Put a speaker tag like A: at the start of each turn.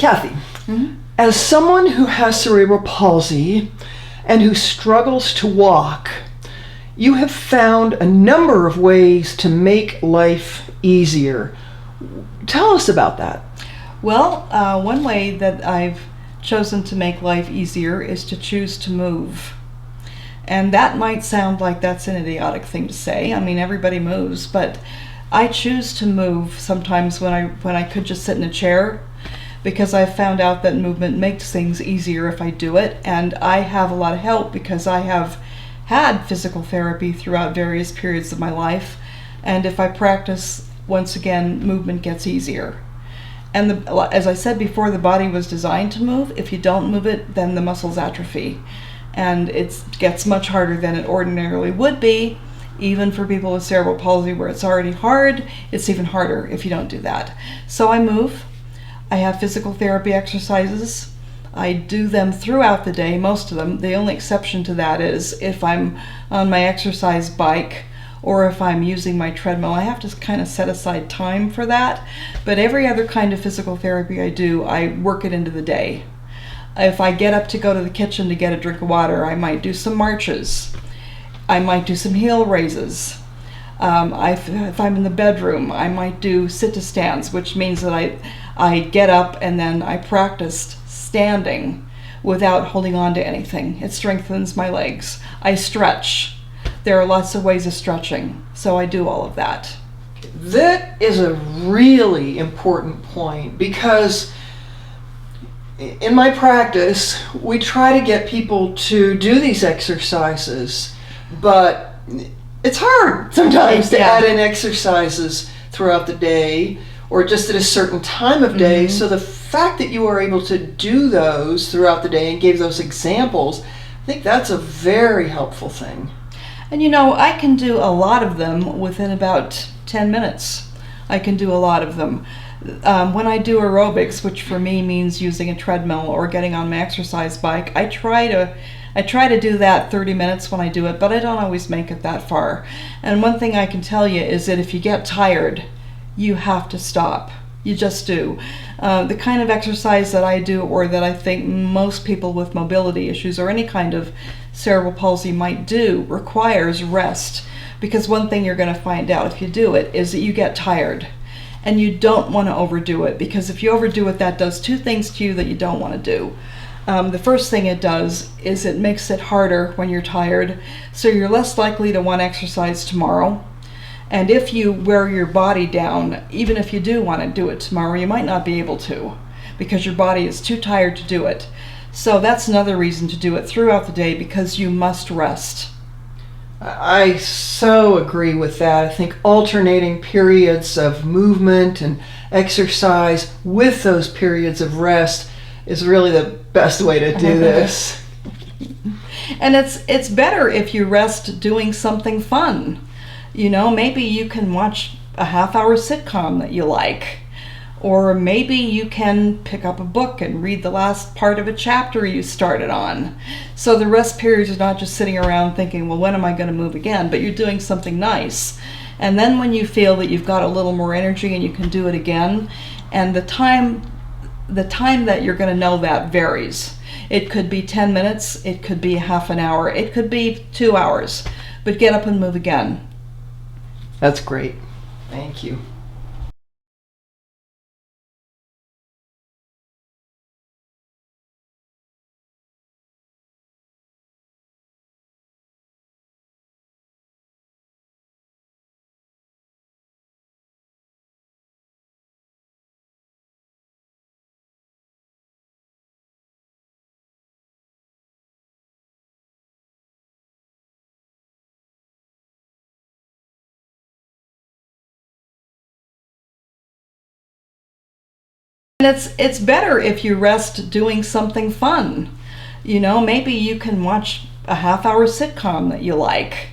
A: Kathy, as someone who has cerebral palsy and who struggles to walk, you have found a number of ways to make life easier. Tell us about that.
B: Well, one way that I've chosen to make life easier is to choose to move. And that might sound like that's an idiotic thing to say. I mean, everybody moves, but I choose to move sometimes when I could just sit in a chair, because I've found out that movement makes things easier if I do it. And I have a lot of help because I have had physical therapy throughout various periods of my life. And if I practice, once again, movement gets easier. And as I said before, the body was designed to move. If you don't move it, then the muscles atrophy. And it gets much harder than it ordinarily would be. Even for people with cerebral palsy, where it's already hard, it's even harder if you don't do that. So I move. I have physical therapy exercises. I do them throughout the day, most of them. The only exception to that is if I'm on my exercise bike or if I'm using my treadmill. I have to kind of set aside time for that. But every other kind of physical therapy I do, I work it into the day. If I get up to go to the kitchen to get a drink of water, I might do some marches. I might do some heel raises. If I'm in the bedroom, I might do sit-to-stands, which means that I get up and then I practice standing without holding on to anything. It strengthens my legs. I stretch. There are lots of ways of stretching, so I do all of that.
A: That is a really important point, because in my practice, we try to get people to do these exercises, but it's hard sometimes to add in exercises throughout the day or just at a certain time of day. So the fact that you are able to do those throughout the day and gave those examples, I think that's a very helpful thing.
B: And I can do a lot of them within about 10 minutes. I can do a lot of them. When I do aerobics, which for me means using a treadmill or getting on my exercise bike, I try to do that 30 minutes when I do it, but I don't always make it that far. And one thing I can tell you is that if you get tired, you have to stop. You just do. The kind of exercise that I do, or that I think most people with mobility issues or any kind of cerebral palsy might do, requires rest. Because one thing you're going to find out if you do it is that you get tired. And you don't want to overdo it, because if you overdo it, that does two things to you that you don't want to do. The first thing it does is it makes it harder when you're tired, so you're less likely to want to exercise tomorrow. And if you wear your body down, even if you do want to do it tomorrow, you might not be able to, because your body is too tired to do it. So that's another reason to do it throughout the day, because you must rest.
A: I so agree with that. I think alternating periods of movement and exercise with those periods of rest is really the best way to do this.
B: And it's better if you rest doing something fun. Maybe you can watch a half-hour sitcom that you like. Or maybe you can pick up a book and read the last part of a chapter you started on. So the rest period is not just sitting around thinking, well, when am I going to move again? But you're doing something nice. And then when you feel that you've got a little more energy and you can do it again, and the time that you're going to know that varies. It could be 10 minutes, it could be half an hour, it could be 2 hours. But get up and move again.
A: That's great. Thank you.
B: And it's better if you rest doing something fun. Maybe you can watch a half-hour sitcom that you like.